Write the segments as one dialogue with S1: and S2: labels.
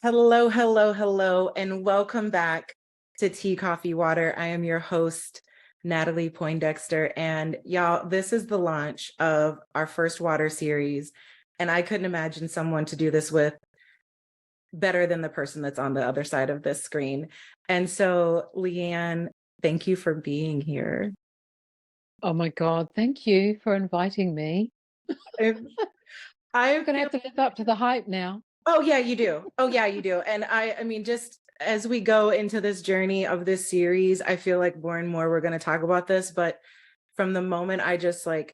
S1: Hello, hello, hello, and welcome back to Tea, Coffee, Water. I am your host, Natalie Poindexter, and y'all, this is the launch of our first water series, and I couldn't imagine someone to do this with better than the person that's on the other side of this screen. And so, Liyanne, thank you for being here.
S2: Oh my God, thank you for inviting me.
S1: I,
S2: I'm
S1: I
S2: gonna
S1: feel
S2: have to live up to the hype now.
S1: Oh yeah, you do. Oh yeah, you do. And I mean, just as we go into this journey of this series, I feel like more and more we're going to talk about this, but from the moment I just like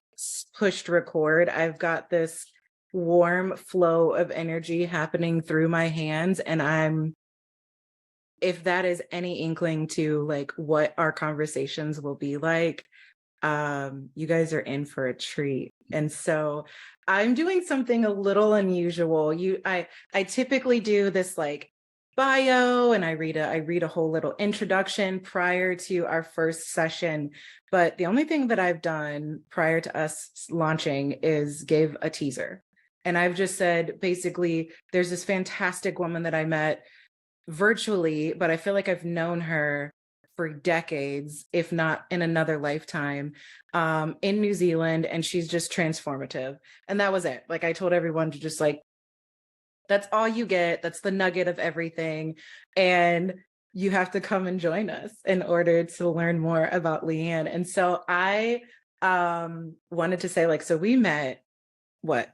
S1: pushed record, I've got this warm flow of energy happening through my hands, and if that is any inkling to like what our conversations will be like, you guys are in for a treat. And so I'm doing something a little unusual. I typically do this like bio, and I read a whole little introduction prior to our first session. But the only thing that I've done prior to us launching is give a teaser. And I've just said basically there's this fantastic woman that I met virtually, but I feel like I've known her for decades, if not in another lifetime, in New Zealand, and she's just transformative. And that was it. Like I told everyone to just like, that's all you get. That's the nugget of everything. And you have to come and join us in order to learn more about Liyanne. And so I wanted to say, like, so we met what,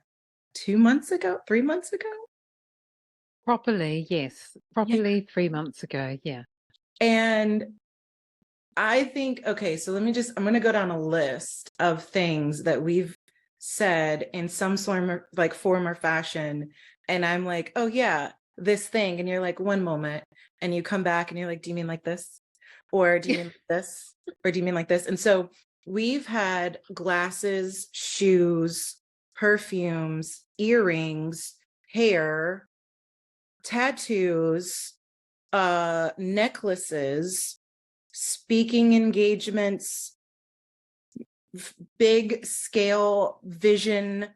S1: 2 months ago, 3 months ago?
S2: Properly, yes.
S1: Yeah.
S2: Properly 3 months ago, yeah.
S1: And I think, okay, so I'm going to go down a list of things that we've said in some form or fashion. And I'm like, oh, yeah, this thing. And you're like, one moment. And you come back and you're like, do you mean like this? Or do you mean like this? Or do you mean like this? And so we've had glasses, shoes, perfumes, earrings, hair, tattoos, necklaces, speaking engagements, big scale vision.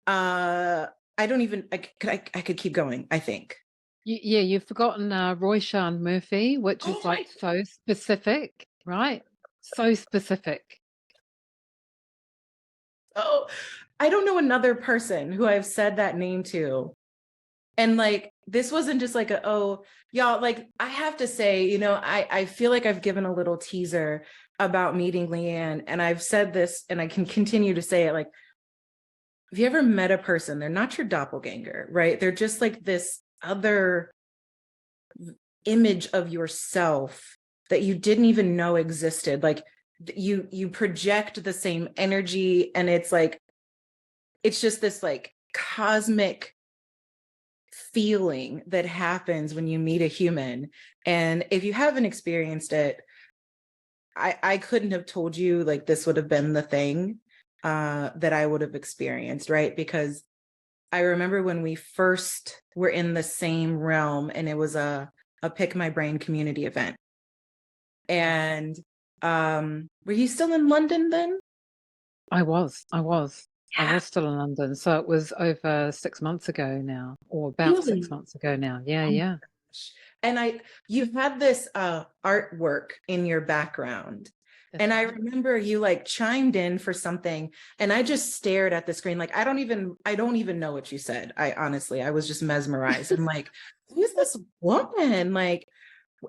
S1: I don't even I could keep going, I think.
S2: Yeah, you've forgotten Roy Sean Murphy, which
S1: Oh
S2: is
S1: my
S2: like so specific, right? So specific.
S1: Oh, I don't know another person who I've said that name to. And like this wasn't just like a oh y'all, like I have to say, I feel like I've given a little teaser about meeting Liyanne, and I've said this and I can continue to say it. Like, have you ever met a person? They're not your doppelganger, right? They're just like this other image of yourself that you didn't even know existed. Like you project the same energy, and it's just this like cosmic feeling that happens when you meet a human. And if you haven't experienced it, I couldn't have told you like this would have been the thing that I would have experienced, right? Because I remember when we first were in the same realm, and it was a Pick My Brain community event. And were you still in London then?
S2: I was still in London. So it was over 6 months ago now, or about six
S1: Really?
S2: months ago now. Yeah,
S1: Oh my
S2: yeah.
S1: gosh. And you've had this artwork in your background.
S2: That's
S1: And I
S2: right.
S1: remember you like chimed in for something, and I just stared at the screen. Like I don't even know what you said. I was just mesmerized. I'm like, who's this woman? Like,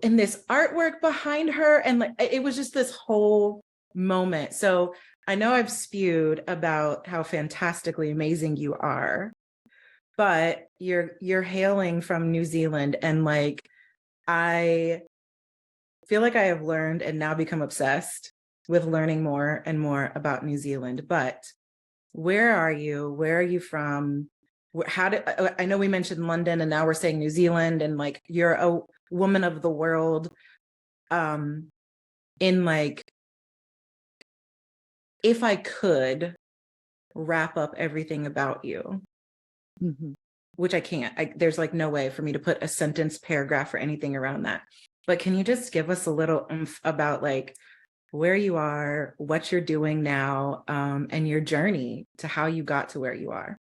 S1: and this artwork behind her. And like it was just this whole moment. So I know I've spewed about how fantastically amazing you are, but you're hailing from New Zealand, and like I feel like I have learned and now become obsessed with learning more and more about New Zealand. But where are you? Where are you from? How did I know we mentioned London, and now we're saying New Zealand, and like you're a woman of the world. Um, in like, if I could wrap up everything about you,
S2: Hmm.
S1: which I can't. There's like no way for me to put a sentence, paragraph, or anything around that. But can you just give us a little oomph about like where you are, what you're doing now, and your journey to how you got to where you are?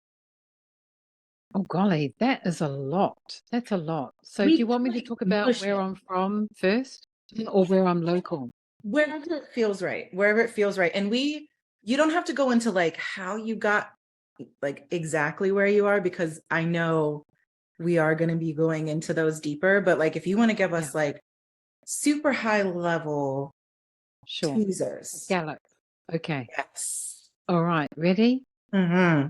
S2: Oh, golly, that is a lot. That's a lot. So do
S1: We
S2: you want me
S1: can
S2: to
S1: like
S2: talk about
S1: mush
S2: where
S1: it
S2: I'm from first or where I'm local?
S1: wherever it feels right, wherever it feels right. And you don't have to go into like how you got like exactly where you are, because I know we are going to be going into those deeper. But like, if you want to give
S2: Yeah,
S1: us like super high level
S2: sure.
S1: teasers.
S2: Gallup. Okay.
S1: Yes.
S2: All right. Ready?
S1: Mm-hmm.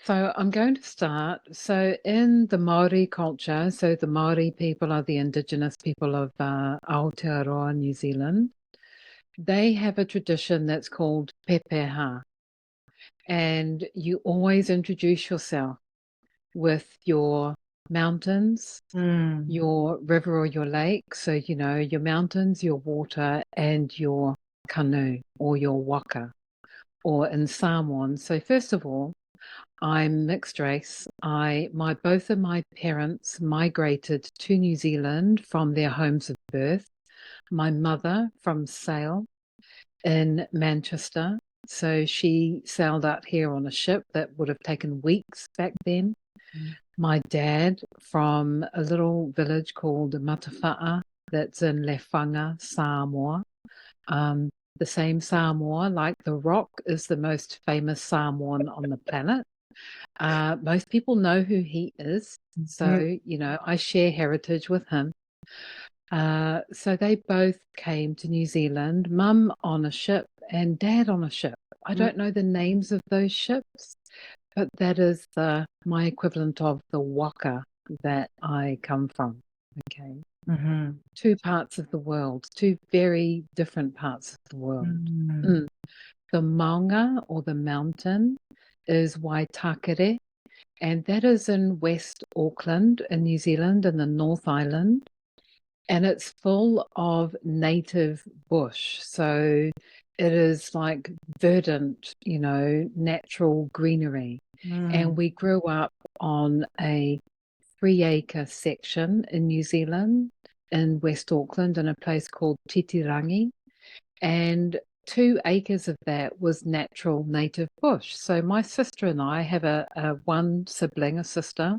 S2: So I'm going to start. So in the Maori culture, so the Maori people are the indigenous people of Aotearoa, New Zealand. They have a tradition that's called pepeha, and you always introduce yourself with your mountains,
S1: Mm.
S2: your river or your lake. So, your mountains, your water, and your canoe or your waka, or in Samoan. So, first of all, I'm mixed race. Both of my parents migrated to New Zealand from their homes of birth. My mother from Sale in Manchester. So she sailed out here on a ship that would have taken weeks back then. My dad from a little village called Matawha'a that's in Lefanga, Samoa. Um, the same Samoa, like The Rock, is the most famous Samoan on the planet. Most people know who he is.
S1: Mm.
S2: So, I share heritage with him. So they both came to New Zealand, mum on a ship and dad on a ship. I don't know the names of those ships, but that is my equivalent of the waka that I come from. Okay.
S1: Mm-hmm.
S2: Two parts of the world, two very different parts of the world.
S1: Mm.
S2: Mm. The maunga or the mountain is Waitakere, and that is in West Auckland in New Zealand in the North Island. And it's full of native bush. So it is like verdant, natural greenery.
S1: Mm.
S2: And we grew up on a 3-acre section in New Zealand, in West Auckland, in a place called Titirangi. And 2 acres of that was natural native bush. So my sister and I have a one sibling, a sister.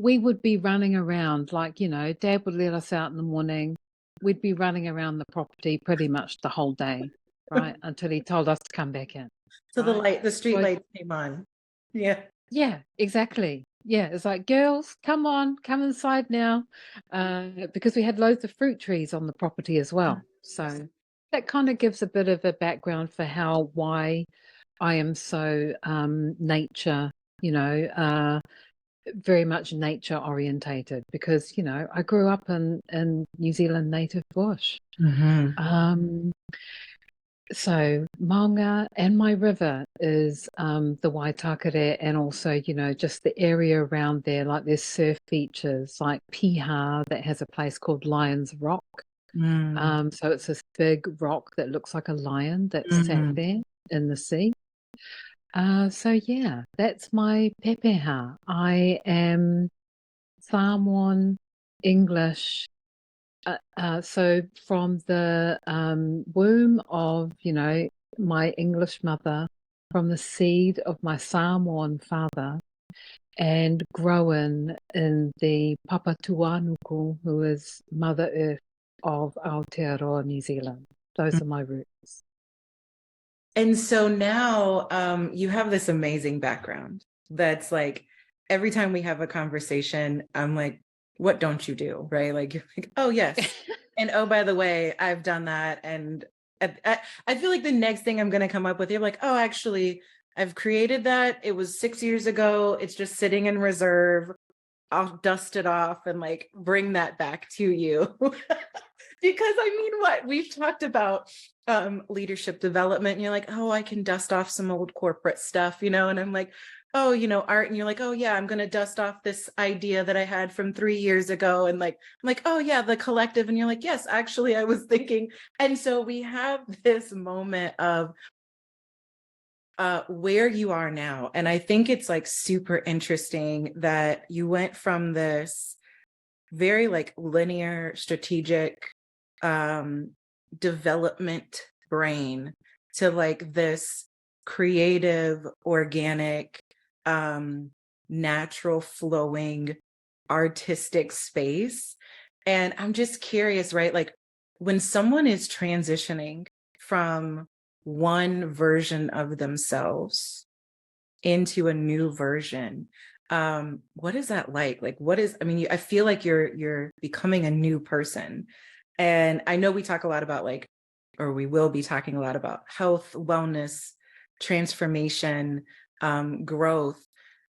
S2: We would be running around like, Dad would let us out in the morning. We'd be running around the property pretty much the whole day, right? Until he told us to come back in,
S1: So
S2: right?
S1: the street
S2: So,
S1: lights came on. Yeah.
S2: yeah, exactly. Yeah, it's like, girls, come on, come inside now. Because we had loads of fruit trees on the property as well. So that kind of gives a bit of a background for why I am so nature, very much nature orientated, because I grew up in New Zealand native bush.
S1: Mm-hmm.
S2: So Maunga and my river is the Waitakere, and also just the area around there, like there's surf beaches like Piha that has a place called Lion's Rock.
S1: Mm.
S2: So it's this big rock that looks like a lion that's sat
S1: Mm.
S2: there in the sea. So yeah, that's my pepeha. I am Samoan, English. So from the womb of, my English mother, from the seed of my Samoan father, and grown in the Papatuanuku, who is Mother Earth of Aotearoa, New Zealand. Those are my roots.
S1: And so now you have this amazing background that's like every time we have a conversation, I'm like, what don't you do? Right? Like, you're like, oh, yes. And oh, by the way, I've done that. And I feel like the next thing I'm going to come up with, you're like, oh, actually, I've created that. It was 6 years ago. It's just sitting in reserve. I'll dust it off and like bring that back to you. Because I mean, what we've talked about leadership development, and you're like, oh, I can dust off some old corporate stuff, and I'm like, oh, art, and you're like, oh yeah, I'm gonna dust off this idea that I had from 3 years ago, and like I'm like, oh yeah, the collective, and you're like, yes, actually I was thinking. And so we have this moment of where you are now, and I think it's like super interesting that you went from this very like linear strategic um development brain to like this creative organic natural flowing artistic space. And I'm just curious, right? Like when someone is transitioning from one version of themselves into a new version, what is that like what is, I mean, I feel like you're becoming a new person. And I know we talk a lot about like, or we will be talking a lot about health, wellness, transformation, growth.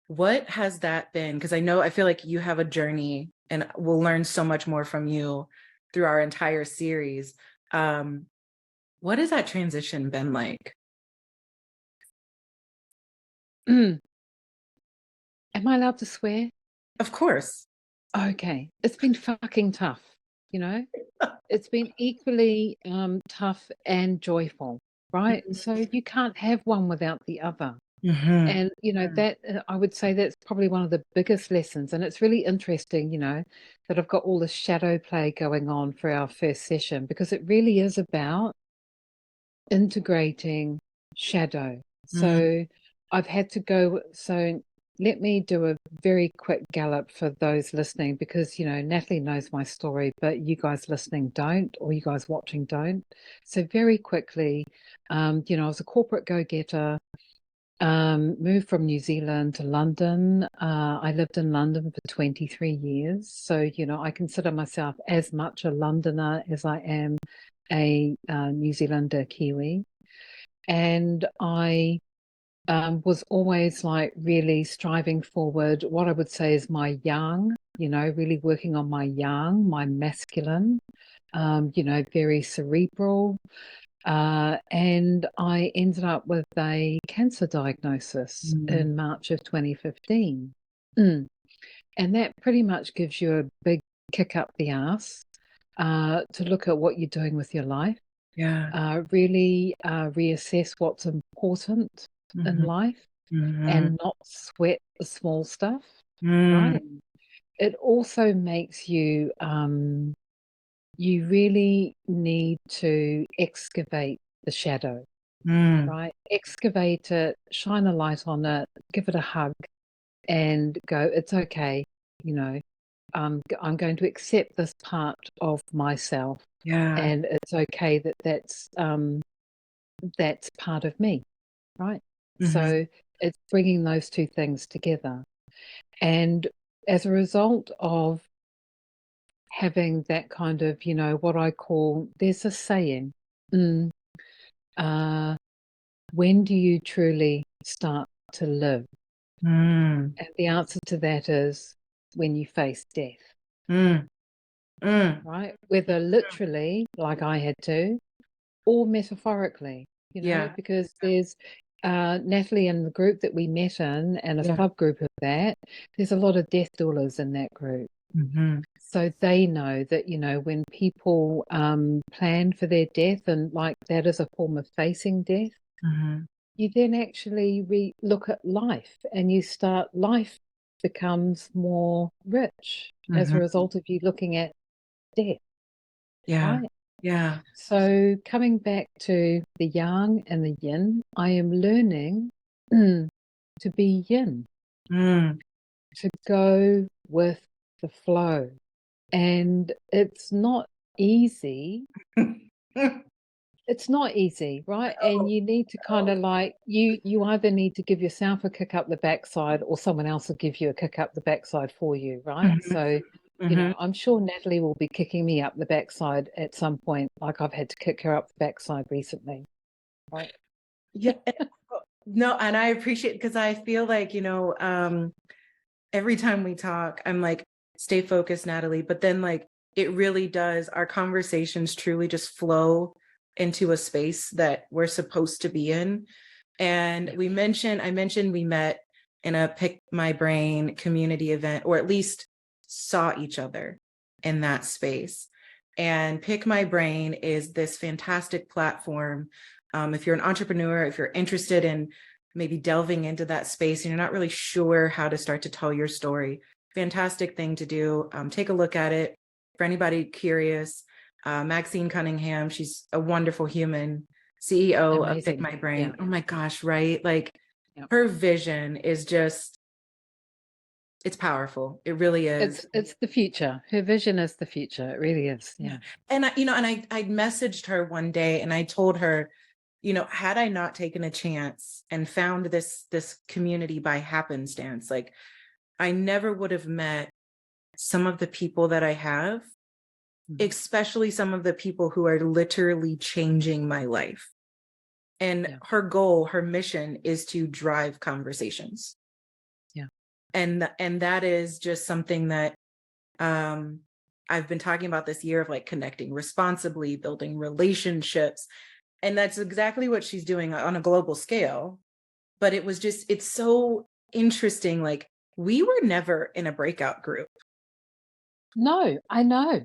S1: What has that been? Because I know, I feel like you have a journey and we'll learn so much more from you through our entire series. um what has that transition been like?
S2: Am I allowed to swear?
S1: Of course.
S2: Okay. It's been fucking tough, you know? It's been equally tough and joyful, right? So you can't have one without the other.
S1: Mm-hmm.
S2: And, that I would say that's probably one of the biggest lessons. And it's really interesting, that I've got all this shadow play going on for our first session, because it really is about integrating shadow. So I've had to go. So let me do a very quick gallop for those listening, because, Natalie knows my story, but you guys listening don't, or you guys watching don't. So very quickly, I was a corporate go-getter. Moved from New Zealand to London. I lived in London for 23 years. So, I consider myself as much a Londoner as I am a New Zealander Kiwi. And I was always like really striving forward. What I would say is my yang, really working on my yang, my masculine, very cerebral. And I ended up with a cancer diagnosis in March of 2015. And that pretty much gives you a big kick up the ass to look at what you're doing with your life,
S1: Yeah.
S2: really reassess what's important in life and not sweat the small stuff, right? It also makes you you really need to excavate the shadow, right? Excavate it, shine a light on it, give it a hug, and go, it's okay, you know, I'm going to accept this part of myself,
S1: Yeah.
S2: and it's okay that that's part of me, right? So it's bringing those two things together. And as a result of having that kind of, what I call, there's a saying, uh, when do you truly start to live? And the answer to that is when you face death, right? Whether literally, like I had to, or metaphorically,
S1: Yeah.
S2: because there's Natalie and the group that we met in, and a
S1: Yeah.
S2: subgroup of that, there's a lot of death doulas in that group. So they know that, when people plan for their death, and like that is a form of facing death, you then actually look at life, and life becomes more rich as a result of you looking at death,
S1: Yeah.
S2: right?
S1: Yeah.
S2: So coming back to the yang and the yin, I am learning to be yin, to go with the flow. And it's not easy. It's not easy, right? And you need to kind of like, you either need to give yourself a kick up the backside, or someone else will give you a kick up the backside for you, right? So, I'm sure Natalie will be kicking me up the backside at some point, like I've had to kick her up the backside recently, right?
S1: Yeah. No, and I appreciate, because I feel like, every time we talk, I'm like, stay focused, Natalie. But then like it really does, our conversations truly just flow into a space that we're supposed to be in. And I mentioned we met in a Pick My Brain community event, or at least saw each other in that space. And Pick My Brain is this fantastic platform. If you're an entrepreneur, if you're interested in maybe delving into that space and you're not really sure how to start to tell your story, fantastic thing to do. Take a look at it. For anybody curious, Maxine Cunningham, she's a wonderful human, CEO of Pick
S2: Amazing.
S1: My Brain.
S2: Yeah.
S1: Oh my gosh, right? Like
S2: Yeah.
S1: her vision is just It's powerful. It really is.
S2: It's the future. Her vision is the future. It really is. Yeah.
S1: And I messaged her one day and I told her, had I not taken a chance and found this community by happenstance, like I never would have met some of the people that I have, especially some of the people who are literally changing my life. And her goal, her mission is to drive conversations.
S2: Yeah.
S1: And that is just something that I've been talking about this year of like connecting responsibly, building relationships. And that's exactly what she's doing on a global scale. But it's so interesting. Like we were never in a breakout group.
S2: No, I know.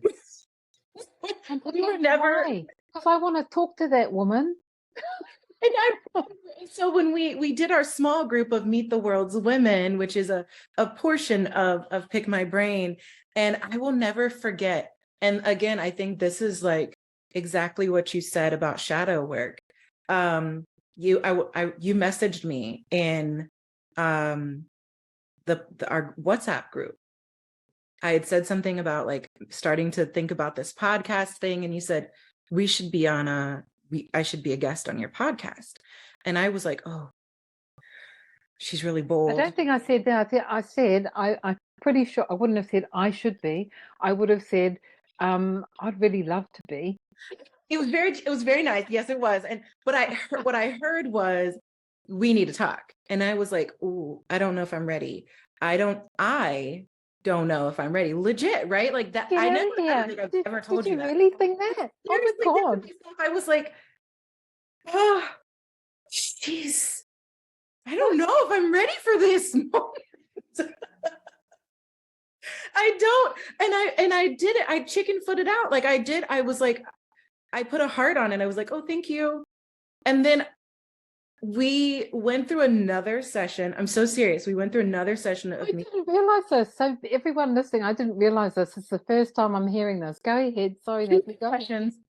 S1: We were never,
S2: because I want to talk to that woman.
S1: So when we did our small group of Meet the World's Women, which is a portion of Pick My Brain, and I will never forget. And again, I think this is like exactly what you said about shadow work. You messaged me in our WhatsApp group. I had said something about like starting to think about this podcast thing, and you said we should be on I should be a guest on your podcast. And I was like, oh, she's really bold.
S2: I don't think I said that. I'm pretty sure I wouldn't have said I should be. I would have said, I'd really love to be.
S1: It was very nice. Yes, it was. And what I heard was we need to talk. And I was like, oh, I don't know if I'm ready. I don't know if I'm ready. Legit, right? Like that. I don't think I've ever told you that.
S2: Did you really think that? Oh my God.
S1: I was like, oh, jeez. I don't know if I'm ready for this moment. I don't. And I did it. I chicken footed out. Like I did. I was like, I put a heart on it. I was like, oh, thank you. And then we went through another session. I'm so serious. We went through another session of me.
S2: I didn't realize this. So everyone listening, I didn't realize this. It's the first time I'm hearing this. Go ahead. Sorry,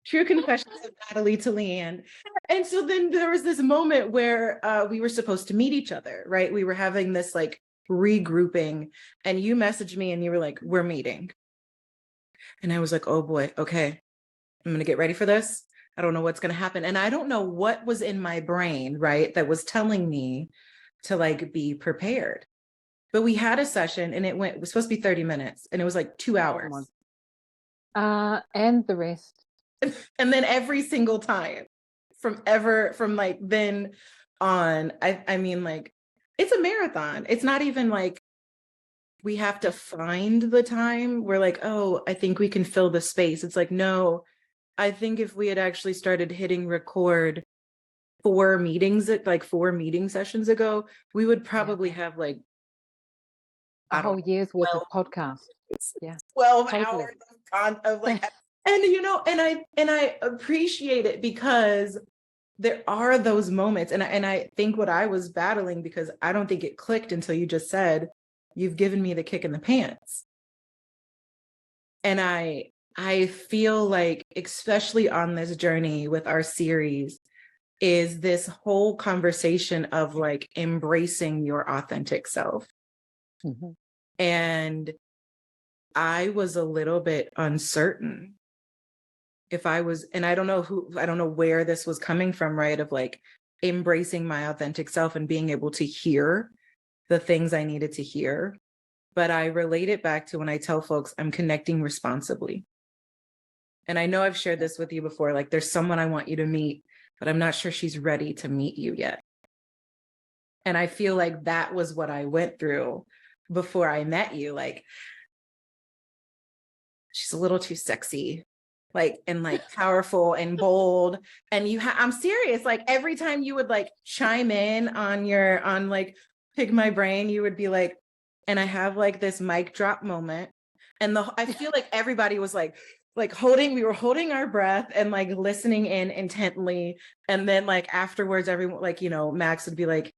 S1: True confessions of Natalie to Liyanne. And so then there was this moment where we were supposed to meet each other, right? We were having this like regrouping, and you messaged me and you were like, we're meeting. And I was like, oh boy, okay, I'm going to get ready for this. I don't know what's going to happen. And I don't know what was in my brain, right, that was telling me to like be prepared. But we had a session and it was supposed to be 30 minutes and it was like 2 hours.
S2: And the rest.
S1: And then every single time from like then on, I mean, like, it's a marathon. It's not even like we have to find the time. We're like, oh, I think we can fill the space. It's like, no, I think if we had actually started hitting record 4 meeting sessions ago, we would probably have like
S2: a whole year's worth of podcast. Yeah.
S1: 12 hours of like, and and I appreciate it because there are those moments. And I think what I was battling, because I don't think it clicked until you just said, you've given me the kick in the pants. And I feel like, especially on this journey with our series, is this whole conversation of like embracing your authentic self. Mm-hmm. And I was a little bit uncertain if I was, and I don't know where this was coming from, right? Of like embracing my authentic self and being able to hear the things I needed to hear. But I relate it back to when I tell folks I'm connecting responsibly. And I know I've shared this with you before, like there's someone I want you to meet, but I'm not sure she's ready to meet you yet. And I feel like that was what I went through before I met you. Like, she's a little too sexy, like, and like powerful and bold. And I'm serious. Like every time you would like chime in on like Pick My Brain, you would be like, and I have like this mic drop moment. And I feel like everybody was like we were holding our breath and like listening in intently. And then like afterwards, everyone, like, Max would be like,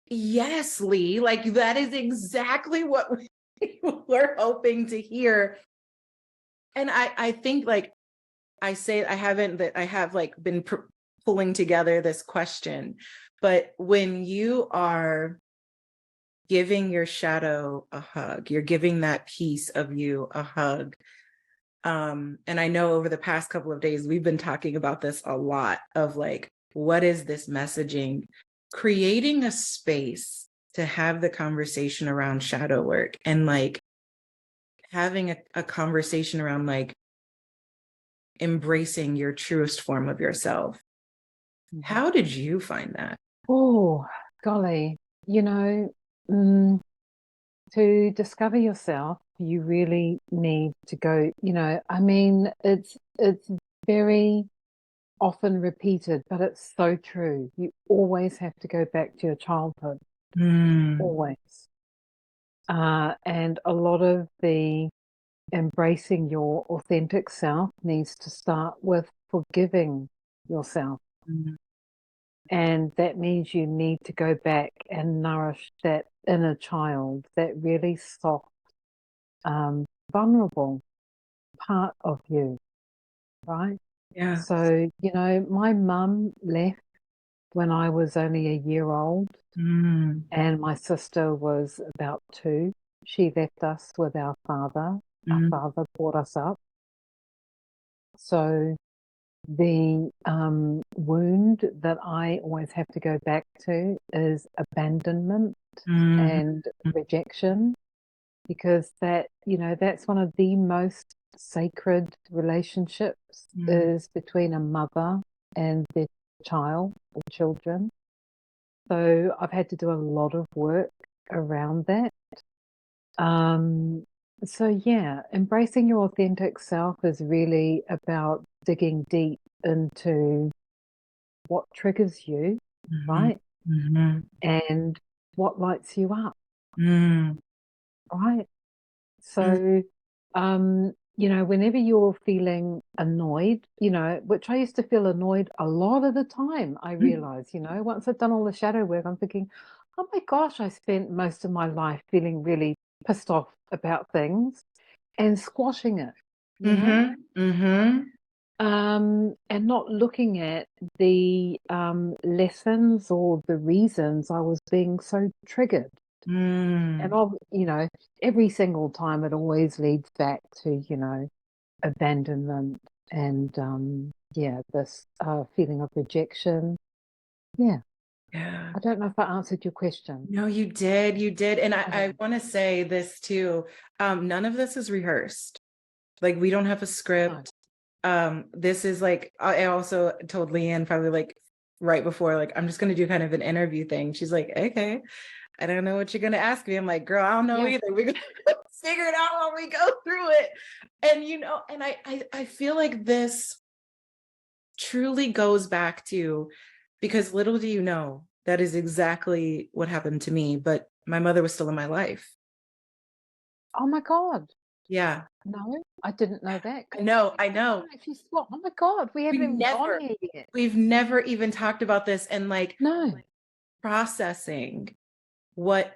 S1: yes, Lee, like that is exactly what we're hoping to hear. And I think like I have like been pulling together this question, but when you are giving your shadow a hug. You're giving that piece of you a hug. And I know over the past couple of days, we've been talking about this a lot of like, what is this messaging? Creating a space to have the conversation around shadow work and like having a conversation around like embracing your truest form of yourself. How did you find that?
S2: Oh, golly, you know, to discover yourself, you really need to go, I mean, it's very often repeated, but it's so true. You always have to go back to your childhood, always. And a lot of the embracing your authentic self needs to start with forgiving yourself.
S1: Mm.
S2: And that means you need to go back and nourish that inner child, that really soft, vulnerable part of you, right?
S1: Yeah.
S2: So, my mum left when I was only a year old, and my sister was about 2. She left us with our father. Our father brought us up. So the wound that I always have to go back to is abandonment and rejection, because that's one of the most sacred relationships is between a mother and their child or children. So I've had to do a lot of work around that. So yeah, embracing your authentic self is really about digging deep into what triggers you, right? And what lights you up, right? So, whenever you're feeling annoyed, which I used to feel annoyed a lot of the time, I realized, once I've done all the shadow work, I'm thinking, oh my gosh, I spent most of my life feeling really pissed off about things and squashing it, and not looking at the lessons or the reasons I was being so triggered. And every single time it always leads back to, abandonment and this feeling of rejection. Yeah.
S1: Yeah.
S2: I don't know if I answered your question.
S1: No, you did. You did. And I
S2: Okay.
S1: want to say this too. None of this is rehearsed. Like we don't have a script. This is like, I also told Liyanne probably like right before, like, I'm just going to do kind of an interview thing. She's like, okay, I don't know what you're going to ask me. I'm like, girl, I don't know either. We're going to figure it out while we go through it. And, and I feel like this truly goes back to, because little do you know, that is exactly what happened to me. But my mother was still in my life.
S2: Oh my God.
S1: Yeah.
S2: No, I didn't know that.
S1: I know.
S2: Oh my God, we haven't even gone here yet.
S1: We've never even talked about this and like
S2: No.
S1: processing what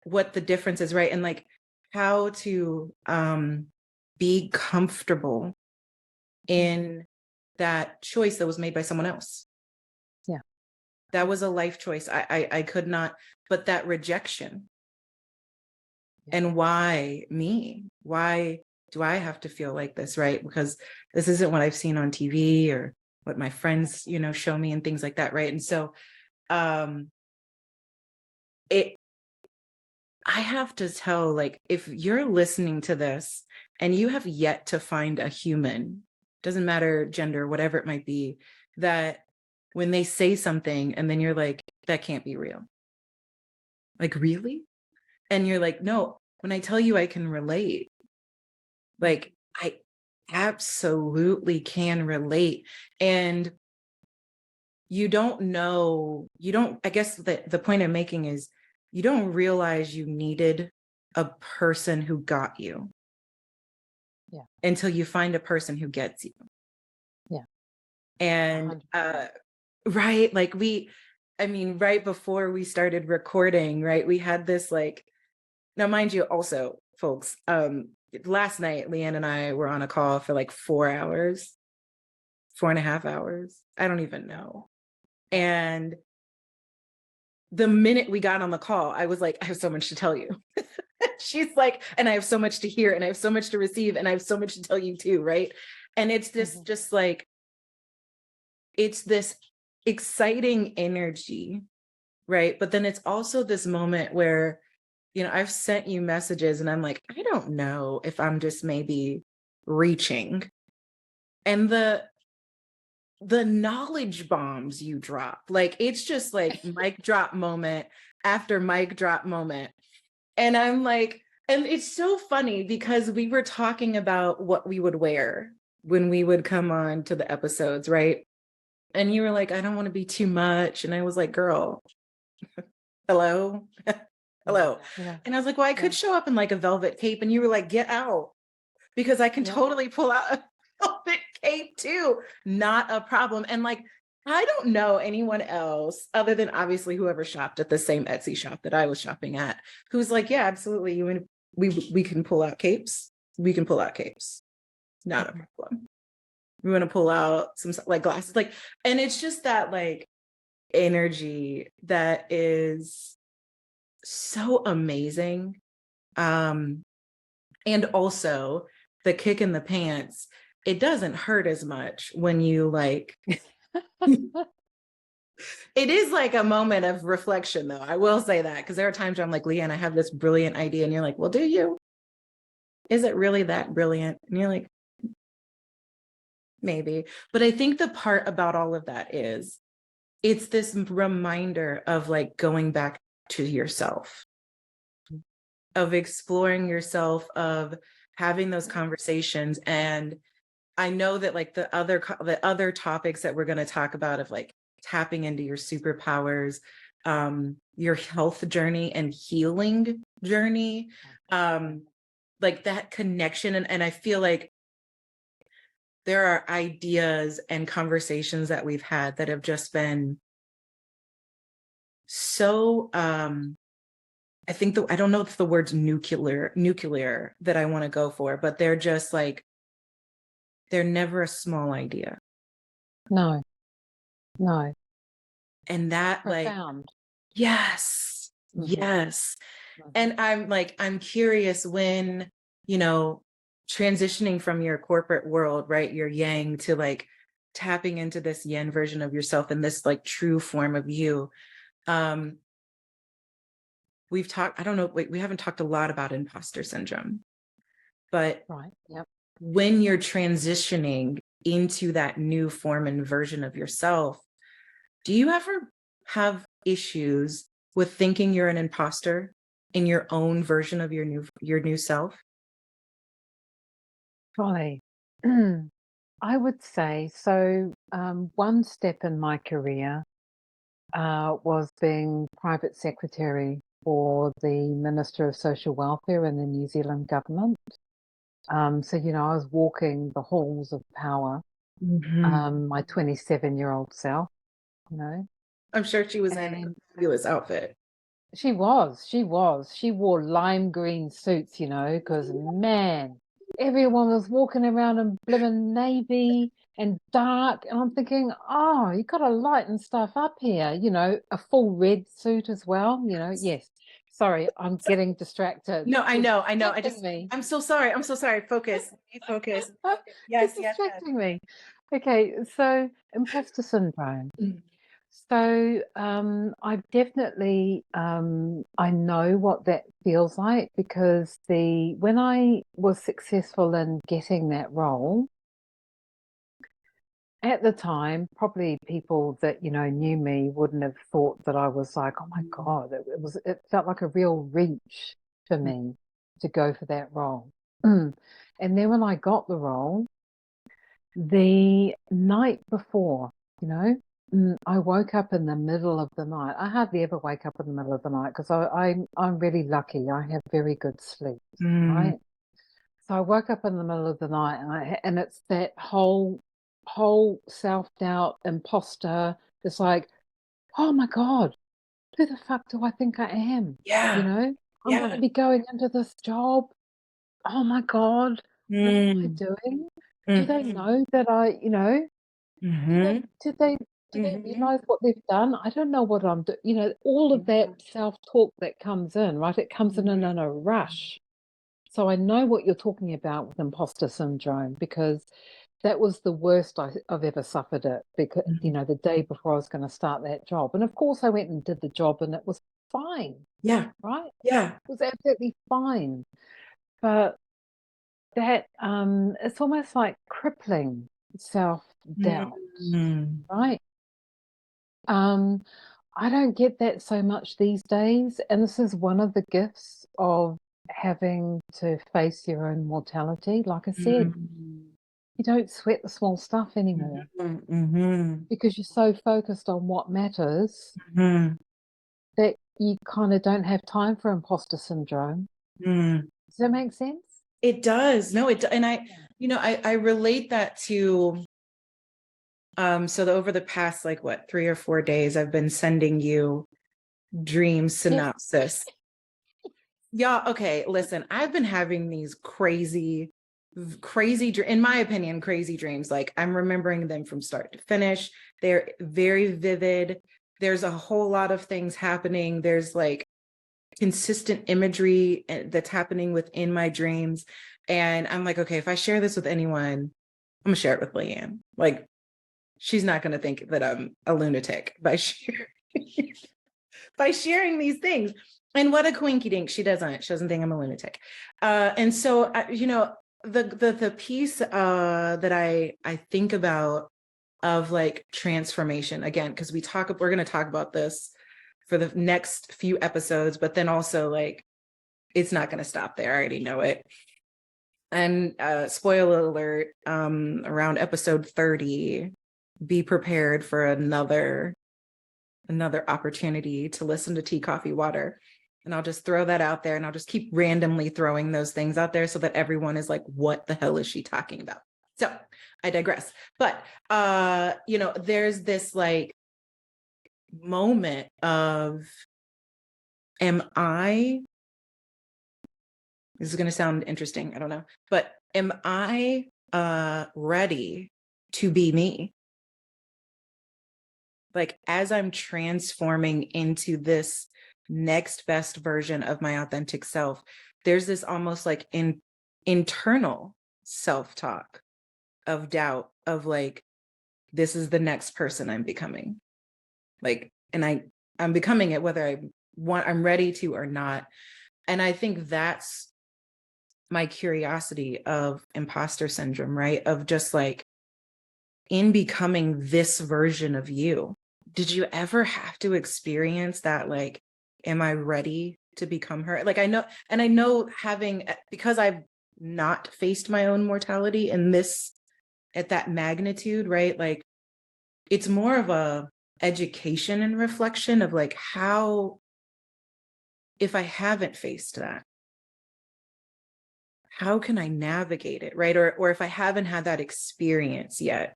S1: the difference is, right? And like how to be comfortable in that choice that was made by someone else.
S2: Yeah.
S1: That was a life choice. I could not, but that rejection. And why me? Why do I have to feel like this, right? Because this isn't what I've seen on TV or what my friends, show me and things like that, right? And so I have to tell, like, if you're listening to this and you have yet to find a human, doesn't matter gender, whatever it might be, that when they say something and then you're like, that can't be real. Like, really? And you're like, no, when I tell you I can relate, like, I absolutely can relate. And I guess the point I'm making is you don't realize you needed a person who got you until you find a person who gets you.
S2: Yeah.
S1: And right, like right before we started recording, right, we had this like, now mind you also, folks, last night Liyanne and I were on a call for like 4 hours, 4.5 hours, I don't even know. And the minute we got on the call, I was like, I have so much to tell you. She's like, and I have so much to hear, and I have so much to receive, and I have so much to tell you too, right? And it's this just like, it's this exciting energy, right? But then it's also this moment where, you know, I've sent you messages and I'm like, I don't know if I'm just maybe reaching. And the knowledge bombs you drop, like it's just like mic drop moment after mic drop moment. And I'm like, and it's so funny because we were talking about what we would wear when we would come on to the episodes, right? And you were like, I don't want to be too much. And I was like, girl, hello, hello.
S2: Yeah.
S1: And I was like, well, I could show up in like a velvet cape. And you were like, get out, because I can totally pull out a velvet cape too. Not a problem. And like, I don't know anyone else other than obviously whoever shopped at the same Etsy shop that I was shopping at, who's like, yeah, absolutely. We can pull out capes. We can pull out capes. Not a problem. We want to pull out some like glasses, like, and it's just that like energy that is so amazing. And also the kick in the pants, it doesn't hurt as much when you like it is like a moment of reflection though. I will say that, because there are times where I'm like, Liyanne, I have this brilliant idea, and you're like, well, do you? Is it really that brilliant? And you're like, maybe. But I think the part about all of that is it's this reminder of like going back to yourself, of exploring yourself, of having those conversations. And I know that like the other topics that we're going to talk about, of like tapping into your superpowers, your health journey and healing journey, like that connection. And I feel like there are ideas and conversations that we've had that have just been so I think I don't know if the word's nuclear that I want to go for, but they're just like, they're never a small idea.
S2: No.
S1: And that
S2: Profound.
S1: like, yes, yes. And I'm curious when, you know, transitioning from your corporate world, right, your yang, to like tapping into this yin version of yourself and this like true form of you. We've talked, I don't know, we haven't talked a lot about imposter syndrome, but
S2: Right. Yep.
S1: when you're transitioning into that new form and version of yourself, do you ever have issues with thinking you're an imposter in your own version of your new self?
S2: Golly. I would say so. One step in my career was being private secretary for the Minister of Social Welfare in the New Zealand government. So, you know, I was walking the halls of power, my 27-year-old self, you know.
S1: I'm sure she was in a
S2: And
S1: fabulous outfit.
S2: she was. She wore lime green suits, you know, because man, everyone was walking around in blimmin' navy and dark. And I'm thinking, oh, you got to lighten stuff up here, you know, a full red suit as well, you know. Yes. Sorry, I'm getting distracted.
S1: No, I
S2: It's
S1: know.
S2: distracting me.
S1: I'm so sorry. I'm so sorry. Focus. Focus. Yes,
S2: It's
S1: yes, yes.
S2: distracting me. Okay, so imposter syndrome.
S1: Mm.
S2: So I've definitely I know what that feels like, because when I was successful in getting that role at the time, probably people that you know knew me wouldn't have thought that I was like, oh my God, it felt like a real reach for me to go for that role. And then when I got the role, the night before, you know, I woke up in the middle of the night. I hardly ever wake up in the middle of the night because I'm really lucky. I have very good sleep,
S1: Mm.
S2: right? So I woke up in the middle of the night, and it's that whole self-doubt, imposter. It's like, oh my God, who the fuck do I think I am? You
S1: Yeah.
S2: know, I'm going to
S1: Yeah.
S2: be going into this job. Oh my God, what am I
S1: Mm.
S2: doing? Do they
S1: Mm-hmm.
S2: know that I, you know?
S1: Mm-hmm.
S2: Do they Do they
S1: Mm-hmm.
S2: realize what they've done? I don't know what I'm doing. You know, all of that self-talk that comes in, right? It comes in a rush. So I know what you're talking about with imposter syndrome, because that was the worst I've ever suffered it, because, you know, the day before I was going to start that job. And of course I went and did the job and it was fine,
S1: Yeah.
S2: right?
S1: Yeah.
S2: It was absolutely fine. But that it's almost like crippling self-doubt,
S1: Mm-hmm.
S2: right? Um, I don't get that so much these days. And this is one of the gifts of having to face your own mortality. Like I said, you don't sweat the small stuff anymore
S1: Mm-hmm.
S2: because you're so focused on what matters
S1: Mm-hmm.
S2: that you kind of don't have time for imposter syndrome.
S1: Mm-hmm.
S2: Does that make sense?
S1: It does. No, and I relate that to so over the past like what 3 or 4 days I've been sending you dream synopsis. Yeah, okay, listen, I've been having these crazy in my opinion crazy dreams. Like I'm remembering them from start to finish. They're very vivid. There's a whole lot of things happening. There's like consistent imagery that's happening within my dreams. And I'm like, okay, if I share this with anyone, I'm gonna share it with Liyanne. Like, she's not gonna think that I'm a lunatic by sharing these things. And what a quinky dink, she doesn't. She doesn't think I'm a lunatic. And so, you know, the piece that I think about of like transformation again, because we're going to talk about this for the next few episodes, but then also like it's not going to stop there. I already know it. And spoiler alert, around episode 30, be prepared for another opportunity to listen to Tea, Coffee, Water. And I'll just throw that out there and I'll just keep randomly throwing those things out there so that everyone is like, what the hell is she talking about? So I digress. But you know, there's this like moment of, am I, this is going to sound interesting, I don't know, but am I ready to be me? Like as I'm transforming into this next best version of my authentic self, there's this almost like internal self-talk of doubt of like, this is the next person I'm becoming. Like, and I'm becoming it whether I'm ready to or not. And I think that's my curiosity of imposter syndrome, right? Of just like in becoming this version of you. Did you ever have to experience that? Like, am I ready to become her? Like, I know having, because I've not faced my own mortality in this, at that magnitude, right? Like, it's more of a education and reflection of like, how, if I haven't faced that, how can I navigate it, right? Or if I haven't had that experience yet,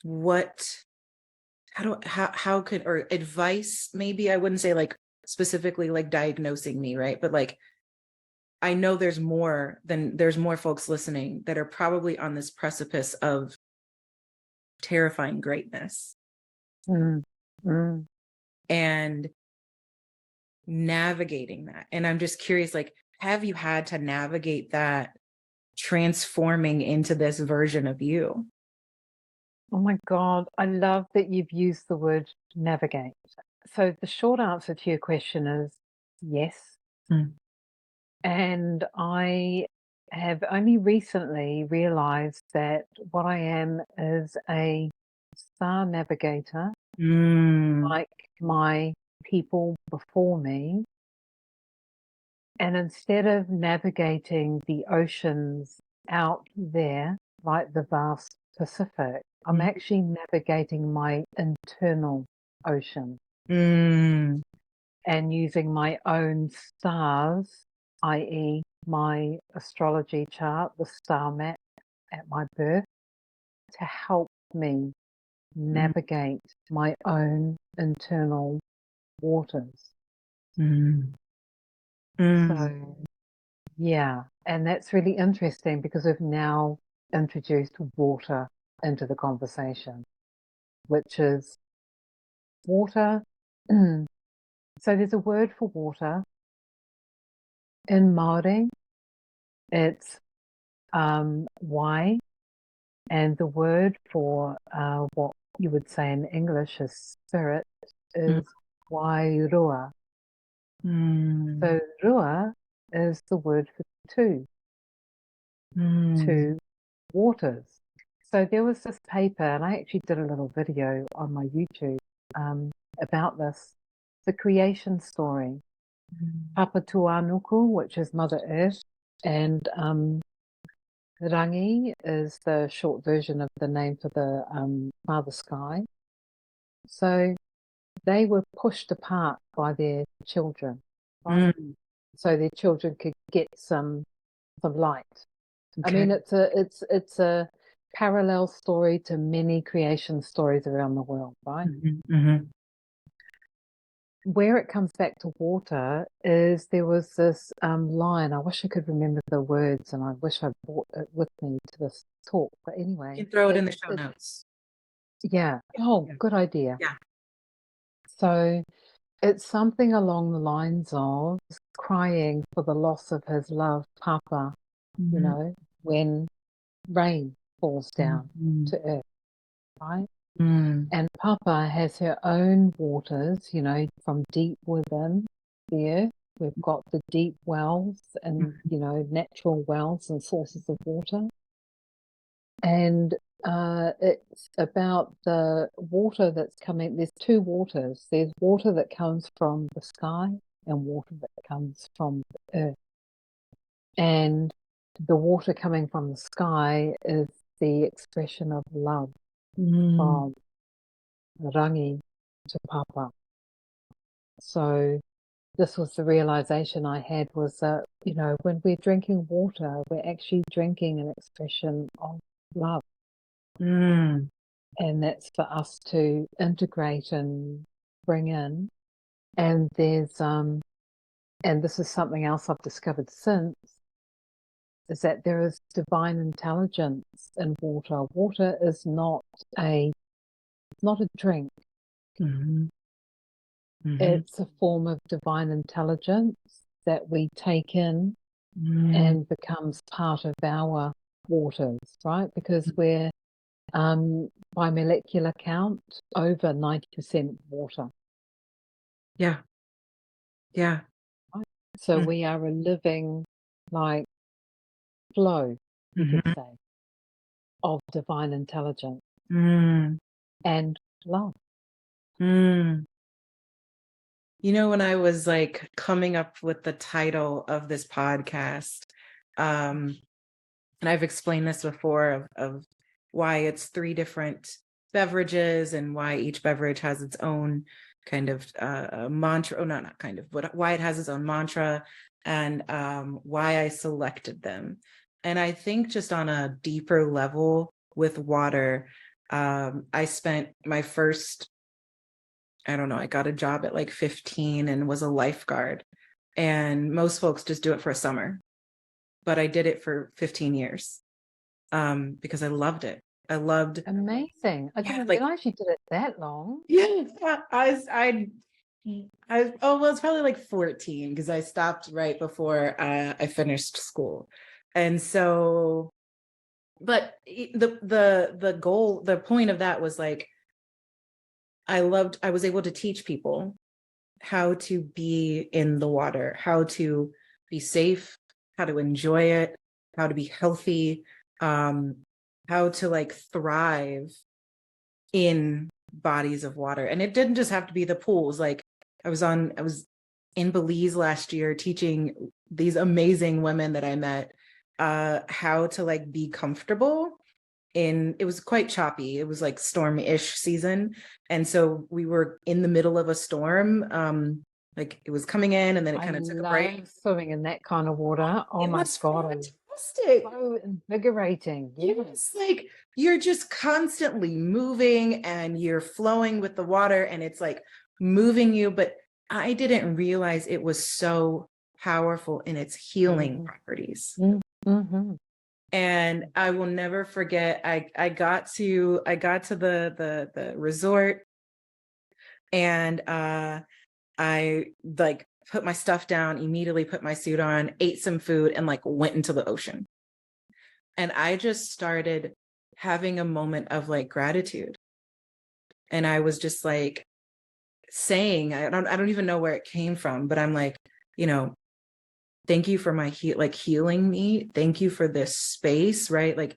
S1: what, how could, or advice, maybe I wouldn't say like specifically like diagnosing me, right? But like, I know there's more folks listening that are probably on this precipice of terrifying greatness
S2: Mm, mm.
S1: and navigating that. And I'm just curious, like, have you had to navigate that transforming into this version of you?
S2: Oh my God, I love that you've used the word navigate. So the short answer to your question is yes.
S1: Mm.
S2: And I have only recently realized that what I am is a star navigator,
S1: Mm.
S2: like my people before me. And instead of navigating the oceans out there, like the vast Pacific, I'm actually navigating my internal ocean
S1: Mm.
S2: and using my own stars, i.e., my astrology chart, the star map at my birth, to help me
S1: Mm.
S2: navigate my own internal waters.
S1: Mm. Mm.
S2: So, yeah, and that's really interesting because we've now introduced water into the conversation. which is water. So there's a word for water in Māori. It's wai, and the word for what you would say in English is spirit is wairua. So rua is the word for two waters. So there was this paper, and I actually did a little video on my YouTube about this, the creation story. Papatuanuku, which is Mother Earth, and Rangi is the short version of the name for the Father Sky. So they were pushed apart by their children, right? So their children could get some light. Okay. I mean, it's a parallel story to many creation stories around the world, right? Where it comes back to water is there was this line. I wish I could remember the words, and I wish I brought it with me to this talk. But anyway,
S1: you can throw it in the show notes.
S2: Yeah. Oh, yeah. Good idea.
S1: Yeah.
S2: So it's something along the lines of crying for the loss of his love, Papa, you know, when rain falls down to earth, right? And Papa has her own waters, you know, from deep within the earth. We've got the deep wells and, you know, natural wells and sources of water. And it's about the water that's coming. There's two waters. There's water that comes from the sky and water that comes from the earth. And the water coming from the sky is the expression of love from Rangi to Papa. So this was the realization I had, was that, you know, when we're drinking water, we're actually drinking an expression of love. And that's for us to integrate and bring in. And there's and this is something else I've discovered since, is that there is divine intelligence in water. Water is not a drink. It's a form of divine intelligence that we take in and becomes part of our waters, right? Because we're by molecular count over 90% water.
S1: Yeah. Right?
S2: So we are a living, like, flow, you could say, of divine intelligence and love.
S1: You know, when I was like coming up with the title of this podcast, and I've explained this before of why it's 3 different beverages and why each beverage has its own kind of mantra. Oh, not kind of, but why it has its own mantra, and why I selected them. And I think just on a deeper level with water, I spent my first, I don't know, I got a job at like 15 and was a lifeguard. And most folks just do it for a summer. But I did it for 15 years because I loved it. I loved.
S2: Amazing. I didn't realize you did it that long.
S1: Yeah. Well, it's probably like 14 because I stopped right before I finished school. And so, but the goal, the point of that was like, I was able to teach people how to be in the water, how to be safe, how to enjoy it, how to be healthy, how to like thrive in bodies of water. And it didn't just have to be the pools. Like I was in Belize last year teaching these amazing women that I met how to like be comfortable it was quite choppy. It was like storm-ish season. And so we were in the middle of a storm. Like it was coming in and then it kind of took a break.
S2: Swimming in that kind of water. Oh my God.
S1: Fantastic.
S2: So invigorating.
S1: Yes. Like you're just constantly moving and you're flowing with the water and it's like moving you. But I didn't realize it was so powerful in its healing properties. And I will never forget, I got to the resort, and I like put my stuff down, immediately put my suit on, ate some food, and like went into the ocean. And I just started having a moment of like gratitude. And I was just like saying, I don't even know where it came from, but I'm like, you know, thank you for my healing me. Thank you for this space, right? Like,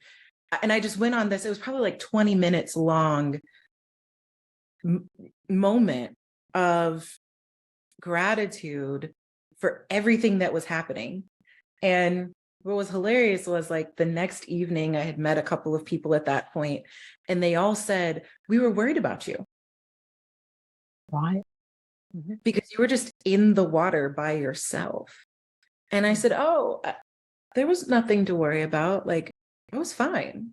S1: and I just went on this, it was probably like 20 minutes long moment of gratitude for everything that was happening. And what was hilarious was like the next evening, I had met a couple of people at that point, and they all said, we were worried about you.
S2: Right.
S1: Because you were just in the water by yourself. And I said, oh, there was nothing to worry about. Like, I was fine.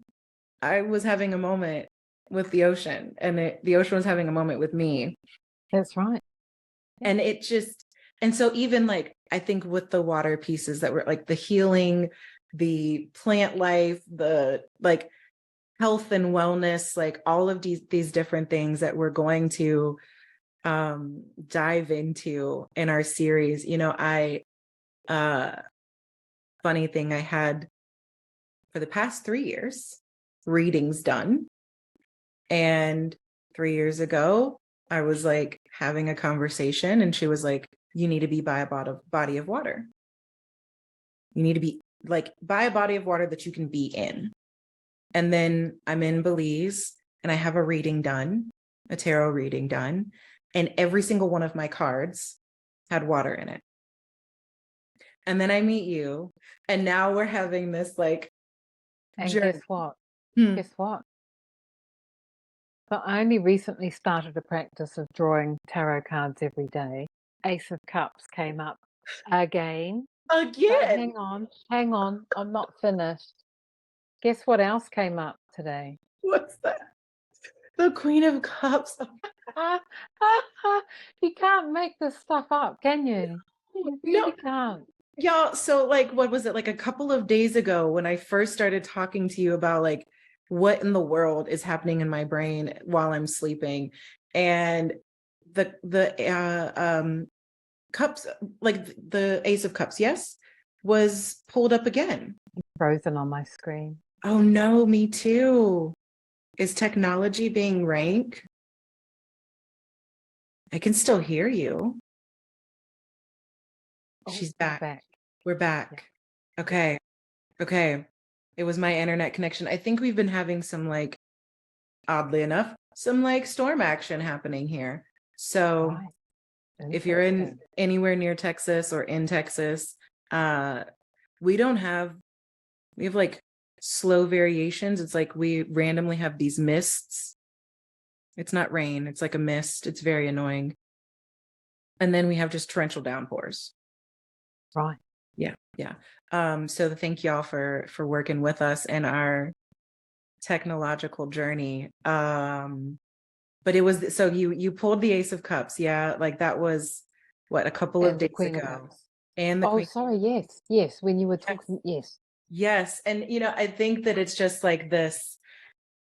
S1: I was having a moment with the ocean, and the ocean was having a moment with me.
S2: That's right.
S1: And it just, and so even like, I think with the water pieces that were like the healing, the plant life, the like health and wellness, like all of these different things that we're going to dive into in our series. You know, funny thing, I had for the past 3 years readings done, and 3 years ago I was like having a conversation, and she was like, you need to be by a body of water. You need to be like by a body of water that you can be in. And then I'm in Belize, and I have a reading done, a tarot reading done, and every single one of my cards had water in it. And then I meet you, and now we're having this like
S2: And
S1: journey.
S2: guess what?
S1: Hmm.
S2: Guess what? So I only recently started a practice of drawing tarot cards every day. Ace of Cups came up again. But
S1: Again.
S2: hang on, I'm not finished. Guess what else came up today?
S1: What's that? The Queen of Cups.
S2: You can't make this stuff up, can you? You
S1: No,
S2: really can't.
S1: y'all. So, like, what was it? Like a couple of days ago, when I first started talking to you about like what in the world is happening in my brain while I'm sleeping, and the cups, like the Ace of Cups, yes, was pulled up again.
S2: Frozen on my screen.
S1: Oh no, me too. Is technology being rank? I can still hear you.
S2: Oh,
S1: She's
S2: we're
S1: back.
S2: back.
S1: We're back. Okay. Okay. It was my internet connection. I think we've been having some like, oddly enough, some like storm action happening here. So
S2: Right.
S1: if you're in
S2: Interesting.
S1: anywhere near Texas or in Texas, we don't have, we have like slow variations. It's like we randomly have these mists. It's not rain, it's like a mist. It's very annoying. And then we have just torrential downpours.
S2: Right.
S1: Yeah, yeah. So thank y'all for working with us in our technological journey. But it was, so you pulled the Ace of Cups, yeah, like that was what, a couple of
S2: And the
S1: days
S2: Queen of
S1: ago.
S2: Cups.
S1: And the
S2: Oh,
S1: Queen.
S2: sorry. Yes. Yes. When you were
S1: Yes.
S2: talking. Yes.
S1: Yes. And you know, I think that it's just like this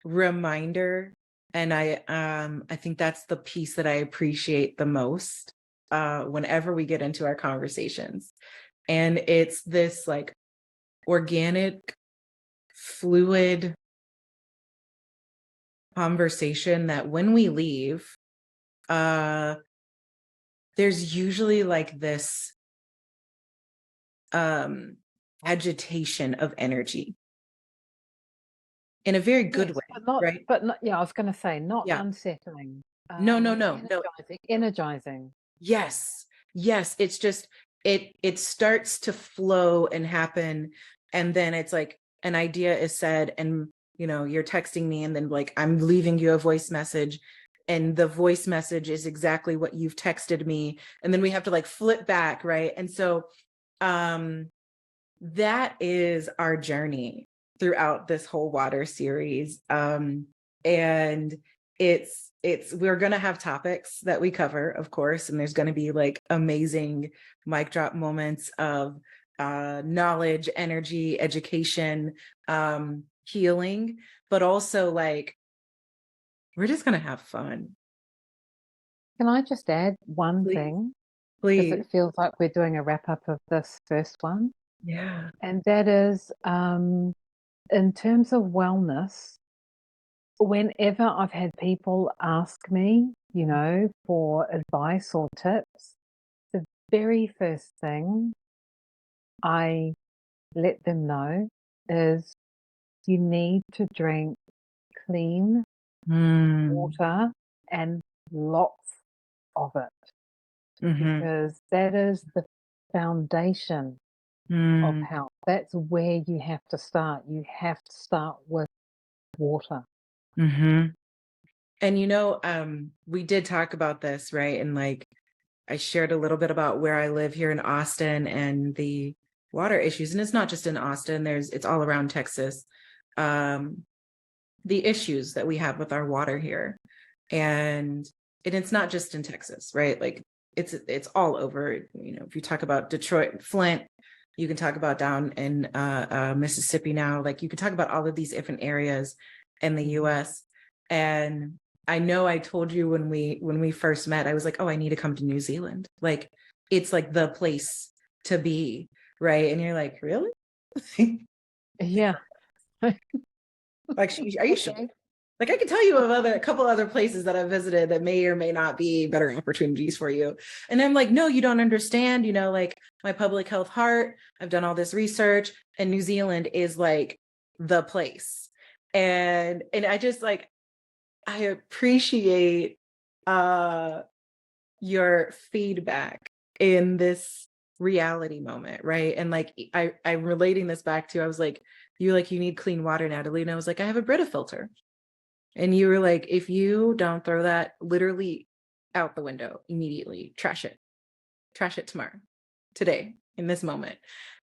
S1: reminder. And I think that's the piece that I appreciate the most whenever we get into our conversations. And it's this like organic, fluid conversation that when we leave, there's usually like this agitation of energy in a very good
S2: Yes.
S1: way,
S2: But not.
S1: right?
S2: But not. Yeah. I was going to say not
S1: Yeah.
S2: unsettling.
S1: No.
S2: Energizing. Energizing.
S1: Yes. Yes. It's just it starts to flow and happen. And then it's like an idea is said, and you know, you're texting me, and then like I'm leaving you a voice message, and the voice message is exactly what you've texted me. And then we have to like flip back, right? And so um that is our journey throughout this whole water series. And it's we're going to have topics that we cover, of course, and there's going to be like amazing mic drop moments of knowledge, energy, education, healing, but also like we're just gonna have fun.
S2: Can I just add one
S1: Please,
S2: thing? Because
S1: please.
S2: it feels like we're doing a wrap up of this first one.
S1: Yeah.
S2: And that is in terms of wellness, whenever I've had people ask me, for advice or tips, the very first thing I let them know is you need to drink clean
S1: Mm,
S2: water and lots of it,
S1: hmm.
S2: because that is the foundation of
S1: Mm,
S2: health. That's where you have to start. You have to start with water.
S1: hmm. And we did talk about this, right? And like I shared a little bit about where I live here in Austin and the water issues. And it's not just in Austin, it's all around Texas. Um, the issues that we have with our water here. And it's not just in Texas, right? Like it's all over. If you talk about Detroit, Flint, you can talk about down in Mississippi now. Like you can talk about all of these different areas in the U.S. And I know I told you when we first met, I was like, oh, I need to come to New Zealand. Like it's like the place to be, right? And you're like, really?
S2: Yeah.
S1: Like, are you sure?
S2: Okay.
S1: Like I can tell you of a couple other places that I've visited that may or may not be better opportunities for you. And I'm like, no, you don't understand, like my public health heart, I've done all this research and New Zealand is like the place. And I just like I appreciate uh your feedback in this reality moment, right? And like I'm relating this back to I was like, you need clean water, Natalie. And I was like, I have a Brita filter. And you were like, if you don't throw that literally out the window immediately, trash it tomorrow, today, in this moment.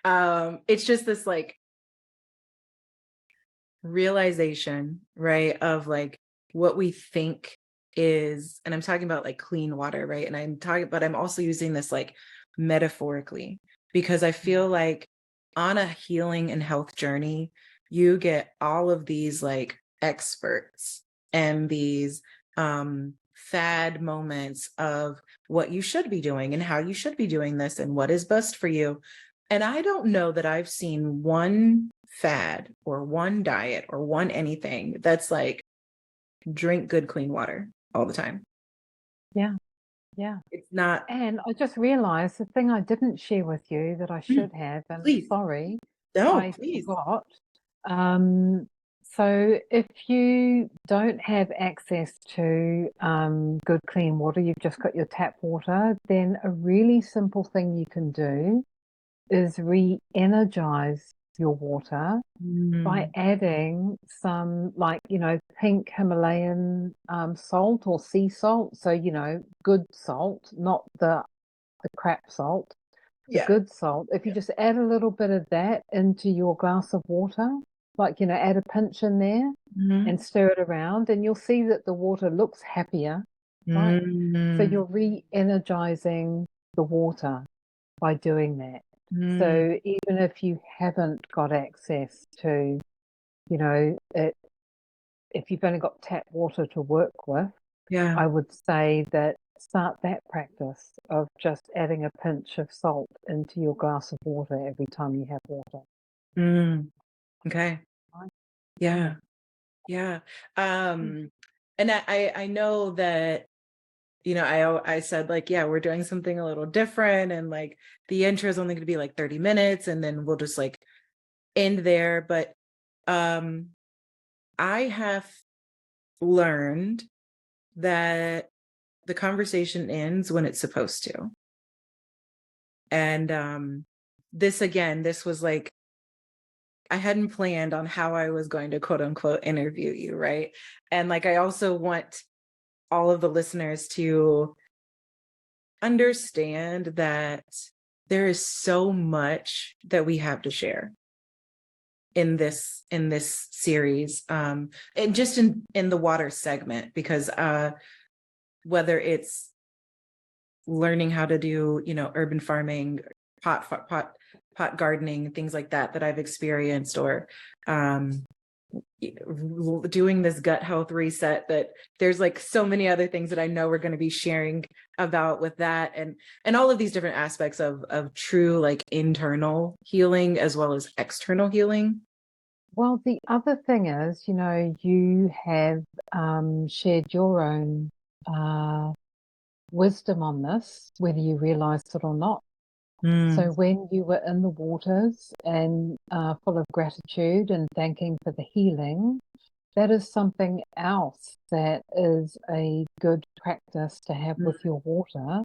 S1: It's just this like realization, right? Of like what we think is, and I'm talking about like clean water, right? And but I'm also using this like metaphorically because I feel like on a healing and health journey, you get all of these like experts and these fad moments of what you should be doing and how you should be doing this and what is best for you. And I don't know that I've seen one fad or one diet or one anything that's like drink good, clean water all the time.
S2: Yeah. Yeah.
S1: It's not.
S2: And I just realized the thing I didn't share with you that I
S1: Mm,
S2: should have, and
S1: please,
S2: sorry,
S1: no,
S2: I
S1: please.
S2: forgot. So if you don't have access to good clean water, you've just got your tap water, then a really simple thing you can do is re-energize your water by
S1: Mm,
S2: adding some, like, pink Himalayan salt or sea salt. So, good salt, not the crap salt, the
S1: yeah.
S2: good salt. If you just add a little bit of that into your glass of water, like, add a pinch in there
S1: Mhm.
S2: and stir it around, and you'll see that the water looks happier, right? So
S1: Mm,
S2: you're re-energizing the water by doing that.
S1: mm,
S2: So even if you haven't got access to, if you've only got tap water to work with,
S1: yeah.
S2: I would say that start that practice of just adding a pinch of salt into your glass of water every time you have water.
S1: Mm, okay.
S2: Right?
S1: Yeah. Yeah.
S2: Mm.
S1: And I know that I said like, yeah, we're doing something a little different. And like the intro is only going to be like 30 minutes and then we'll just like end there. But um, I have learned that the conversation ends when it's supposed to. And this was like, I hadn't planned on how I was going to quote unquote interview you, right? And like, I also want all of the listeners to understand that there is so much that we have to share in this series, and just in the water segment, because whether it's learning how to do urban farming, pot pot gardening, things like that I've experienced, or doing this gut health reset, that there's like so many other things that I know we're going to be sharing about with that, and all of these different aspects of true like internal healing as well as external healing.
S2: Well, the other thing is, you have shared your own wisdom on this, whether you realized it or not. So when you were in the waters and full of gratitude and thanking for the healing, that is something else that is a good practice to have with your water,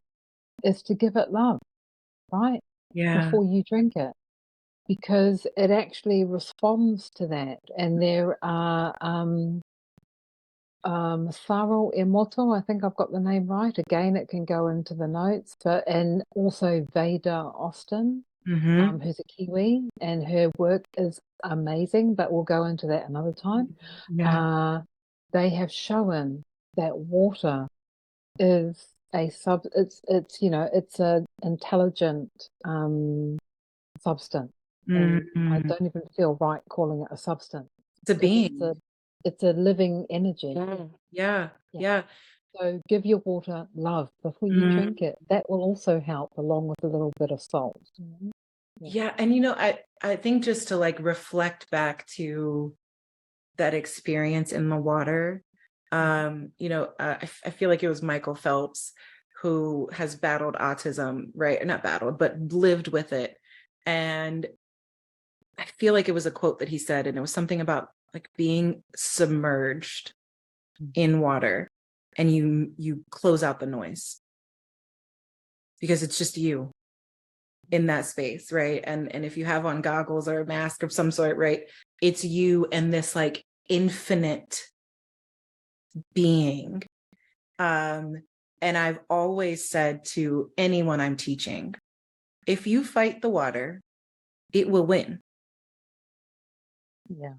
S2: is to give it love, right?
S1: Yeah.
S2: Before you drink it, because it actually responds to that. And there are Saro Emoto, I think I've got the name right. Again, it can go into the notes, and also Veda Austin, who's a Kiwi, and her work is amazing, but we'll go into that another time.
S1: Yeah.
S2: They have shown that water is it's a intelligent substance. And I don't even feel right calling it a substance.
S1: It's a being.
S2: It's a living energy.
S1: Yeah.
S2: So give your water love before you drink it. That will also help, along with a little bit of salt.
S1: Yeah. And I think just to like reflect back to that experience in the water, I feel like it was Michael Phelps who has battled autism, right? Not battled, but lived with it. And I feel like it was a quote that he said, and it was something about like being submerged in water, and you close out the noise because it's just you in that space, right? And if you have on goggles or a mask of some sort, right, it's you and this like infinite being. And I've always said to anyone I'm teaching, if you fight the water, it will win.
S2: Yeah.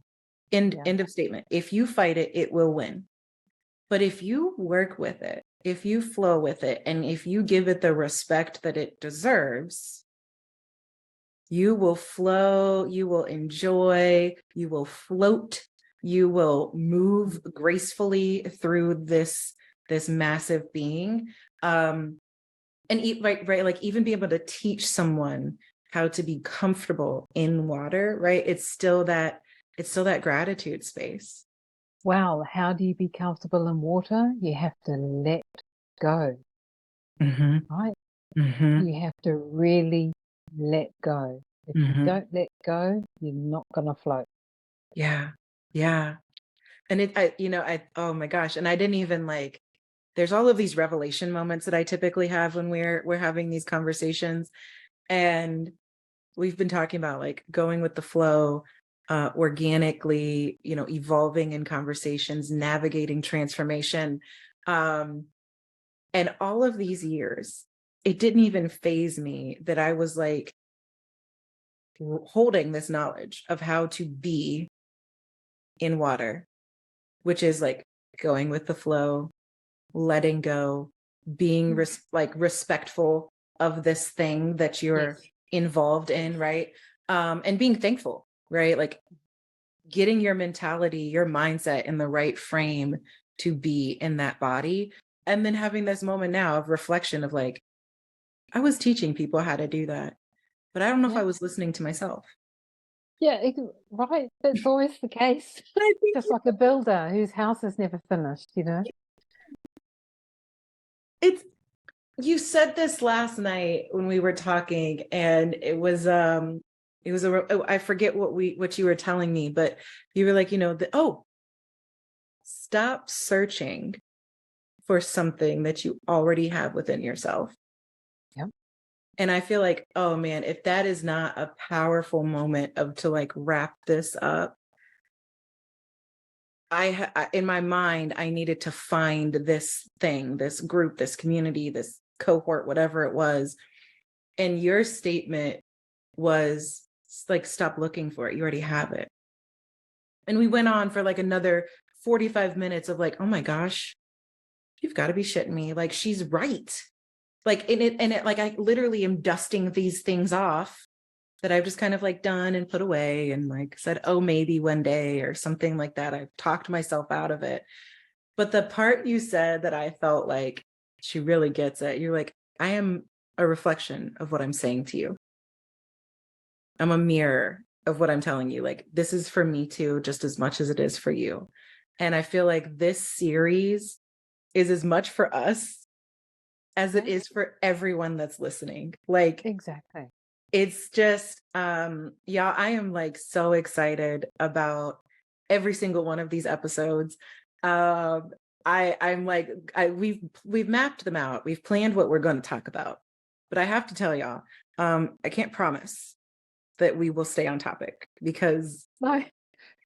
S1: End of statement. If you fight it, it will win. But if you work with it, if you flow with it, and if you give it the respect that it deserves, you will flow, you will enjoy, you will float, you will move gracefully through this massive being. And right, like even be able to teach someone how to be comfortable in water, right? It's still that gratitude space.
S2: Wow, how do you be comfortable in water? You have to let go, right? You have to really let go. If you don't let go, you're not going to float.
S1: Yeah. And oh my gosh. And I didn't even like, there's all of these revelation moments that I typically have when we're having these conversations. And we've been talking about like going with the flow, organically, evolving in conversations, navigating transformation. And all of these years, it didn't even faze me that I was like holding this knowledge of how to be in water, which is like going with the flow, letting go, being respectful of this thing that you're involved in, right? And being thankful, right? Like getting your mentality, your mindset in the right frame to be in that body. And then having this moment now of reflection of like, I was teaching people how to do that, but I don't know if I was listening to myself.
S2: Yeah, right. That's always the case. Just like a builder whose house is never finished,
S1: You said this last night when we were talking, and I forget what you were telling me, but you were like, stop searching for something that you already have within yourself.
S2: Yeah.
S1: And I feel like, oh man, if that is not a powerful moment to like wrap this up, in my mind, I needed to find this thing, this group, this community, this cohort, whatever it was. And your statement was like, stop looking for it. You already have it. And we went on for like another 45 minutes of like, oh my gosh, you've got to be shitting me. Like, she's right. Like, like I literally am dusting these things off that I've just kind of like done and put away and like said, oh, maybe one day or something like that. I've talked myself out of it. But the part you said that I felt like she really gets it, you're like, I am a reflection of what I'm saying to you. I'm a mirror of what I'm telling you. Like, this is for me too, just as much as it is for you. And I feel like this series is as much for us as it is for everyone that's listening. Like,
S2: Exactly.
S1: it's just, yeah, I am like so excited about every single one of these episodes. I'm like, we've mapped them out. We've planned what we're going to talk about. But I have to tell y'all, I can't promise that we will stay on topic because
S2: No.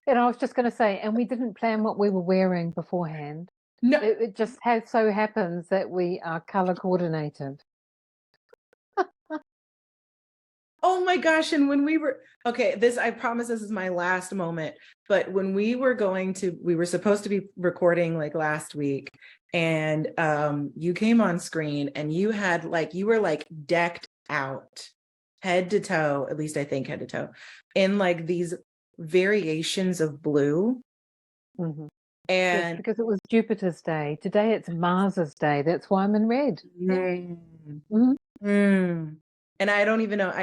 S2: And I was just going to say, and we didn't plan what we were wearing beforehand.
S1: no,
S2: It just so happens that we are color coordinated.
S1: oh my gosh. And when we were, okay, I promise this is my last moment, but when we were supposed to be recording like last week, and you came on screen and you were like decked out head to toe, at least I think head to toe, in like these variations of blue.
S2: Mm-hmm. Yes,
S1: And
S2: because it was Jupiter's day. Today it's Mars's day. That's why I'm in red.
S1: and I don't even know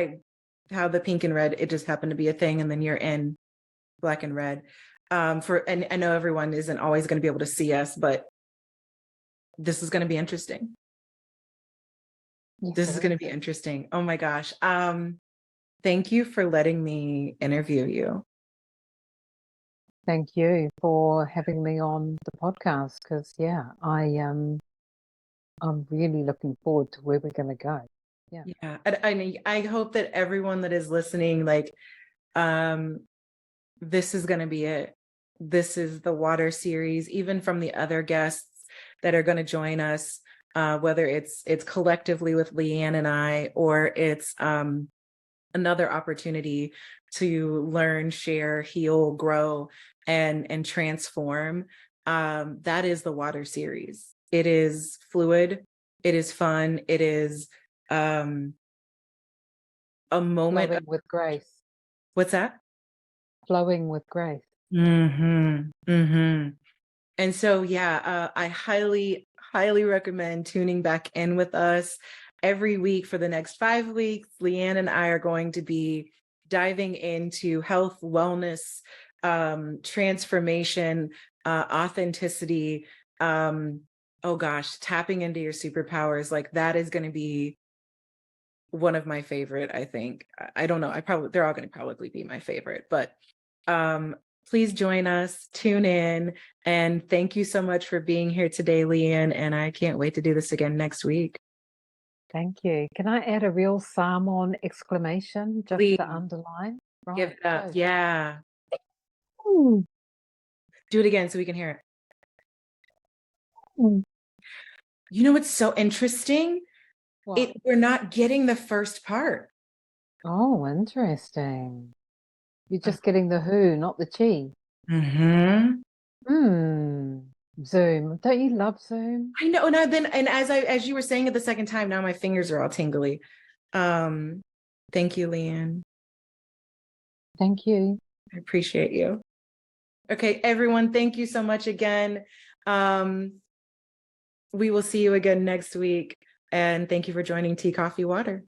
S1: how the pink and red, it just happened to be a thing, and then you're in black and red. And I know everyone isn't always going to be able to see us, but this is going to be interesting.
S2: Yes,
S1: This is going to be interesting. Oh my gosh. Thank you for letting me interview you.
S2: Thank you for having me on the podcast because I'm really looking forward to where we're going to go.
S1: Yeah. I hope that everyone that is listening, like, this is going to be it. This is the water series, even from the other guests that are going to join us, whether it's collectively with Liyanne and I, or it's another opportunity to learn, share, heal, grow, and transform. That is the water series. It is fluid. It is fun. It is a moment.
S2: Flowing with grace.
S1: What's that?
S2: Flowing with grace.
S1: And so, yeah, I highly, highly recommend tuning back in with us every week for the next 5 weeks. Liyanne and I are going to be diving into health, wellness, transformation, authenticity. Oh gosh, tapping into your superpowers. Like, that is going to be one of my favorite, I think. I don't know. They're all going to probably be my favorite, but please join us, tune in, and thank you so much for being here today, Liyanne. And I can't wait to do this again next week.
S2: Thank you. Can I add a real salmon exclamation just
S1: Please
S2: to underline?
S1: give
S2: Right.
S1: it up. Yeah.
S2: Ooh.
S1: Do it again so we can hear it.
S2: Mm.
S1: You know what's so interesting?
S2: What?
S1: We're not getting the first part.
S2: Oh, interesting. You're just getting the who, not the chi.
S1: Mm-hmm.
S2: Zoom. Don't you love Zoom?
S1: I know. And as you were saying it the second time, now my fingers are all tingly. Thank you, Liyanne.
S2: Thank you.
S1: I appreciate you. Okay, everyone, thank you so much again. We will see you again next week. And thank you for joining Tea, Coffee, Water.